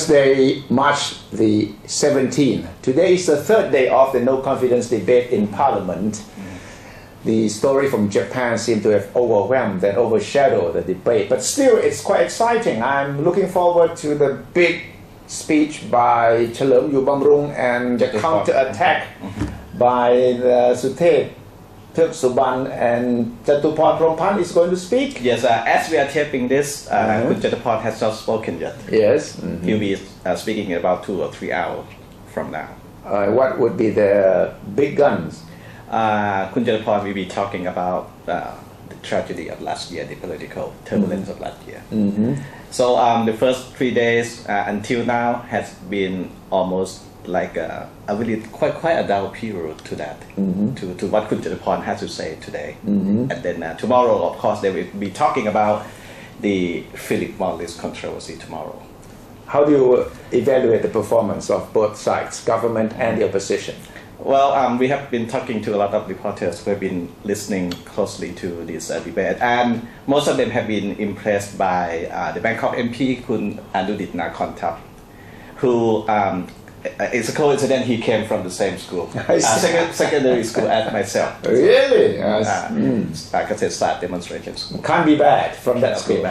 Thursday, March the 17th. Today is the third day of the no confidence debate in Parliament. The story from Japan seemed to have overwhelmed and overshadowed the debate, but still it's quite exciting. I'm looking forward to the big speech by Chalerm Yubamrung and the counter-attack by the Suthep Suban and Jatuporn Prompan is going to speak. Yes, as we are taping this, Kun Jatuporn has not spoken yet. Yes. He'll be speaking in about 2 or 3 hours from now. What would be the big guns? Kun Jatuporn will be talking about the tragedy of last year, the political turbulence of last year. So the first 3 days until now has been almost like a really quite a dull period to that, to what Kun Jatuporn has to say today. And then tomorrow, of course, they will be talking about the Philip Morris controversy tomorrow. How do you evaluate the performance of both sides, government and the opposition? Well, we have been talking to a lot of reporters who have been listening closely to this debate, and most of them have been impressed by the Bangkok MP, Kun Anudit Nakontap, who it's a coincidence he came from the same school, secondary school as myself. Really? Like I said, start demonstration school. Can't be bad from that school.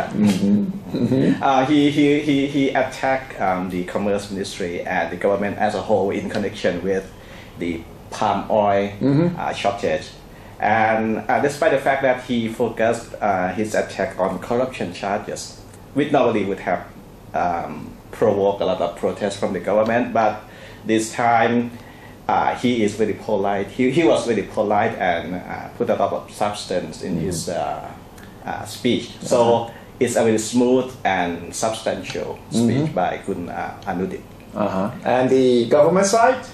He attacked the Commerce Ministry and the government as a whole in connection with the palm oil shortage. And despite the fact that he focused his attack on corruption charges, which normally would have provoked a lot of protests from the government, but this time he is very polite. He was very polite and put a lot of substance in his speech. So it's a very smooth and substantial speech by Kun Anudit. And the government side?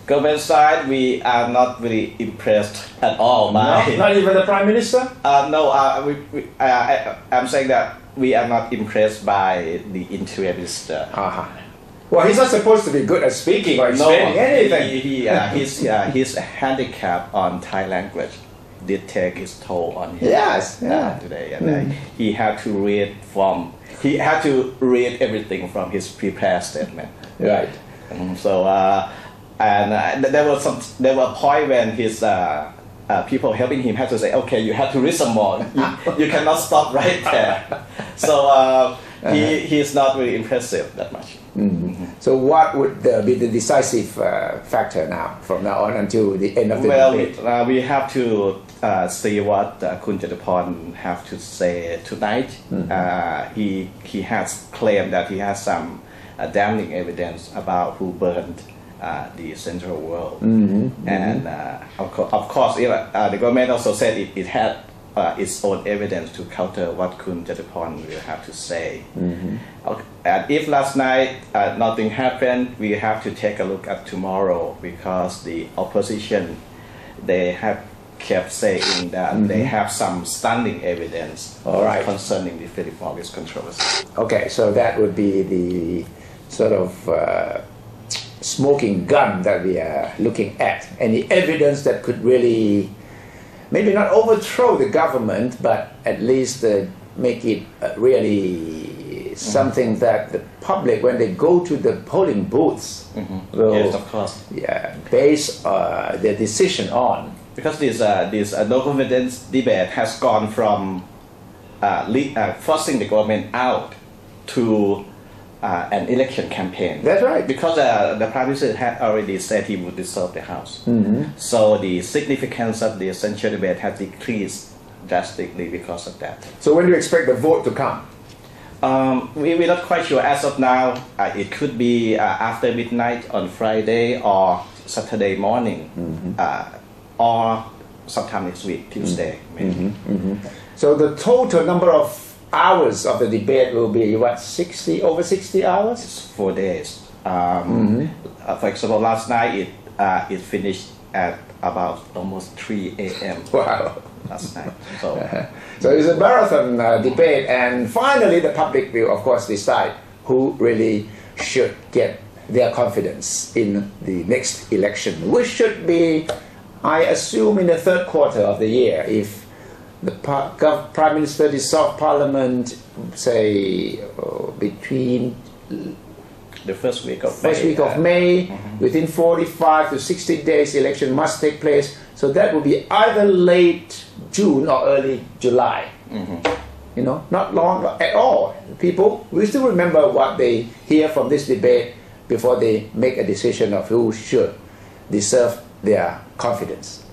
Government side, we are not really impressed at all by... No, not even the Prime Minister? No, I'm saying that we are not impressed by the interior minister. Well, he's not supposed to be good at speaking or explaining anything. His handicap on Thai language did take its toll on him today. And he had to read everything from his prepared statement. Right. There were a point when his people helping him had to say, okay, you have to read some more. You cannot stop right there. So he's not really impressive that much. So what would be the decisive factor now, from now on until the end of the debate? Well, we have to see what Kun Jatuporn have to say tonight. He has claimed that he has some damning evidence about who burned the Central World, and of course, the government also said it had its own evidence to counter what Kun Jatuporn will have to say. And if last night nothing happened, we have to take a look at tomorrow, because the opposition, they have kept saying that they have some stunning evidence concerning the Philip Morris controversy. Okay, so that would be the sort of smoking gun that we are looking at. Any evidence that could really, maybe not overthrow the government, but at least make it really something that the public, when they go to the polling booths, will base their decision on. Because this no confidence debate has gone from forcing the government out to an election campaign. That's right. Because the Prime Minister had already said he would dissolve the House. So the significance of the censure debate has decreased drastically because of that. So when do you expect the vote to come? We're not quite sure as of now. It could be after midnight on Friday or Saturday morning, or sometime next week, Tuesday, maybe. So the total number of hours of the debate will be what, over 60 hours? It's 4 days. For example, last night it finished at about almost 3 a.m. Wow. Last night. So it's a marathon debate, and finally the public will of course decide who really should get their confidence in the next election, which should be, I assume, in the third quarter of the year, if the Prime Minister dissolved Parliament, say, between the first week of May. First week of May, within 45 to 60 days, election must take place. So that will be either late June or early July. You know, not long at all. People, we still remember what they hear from this debate before they make a decision of who should deserve their confidence.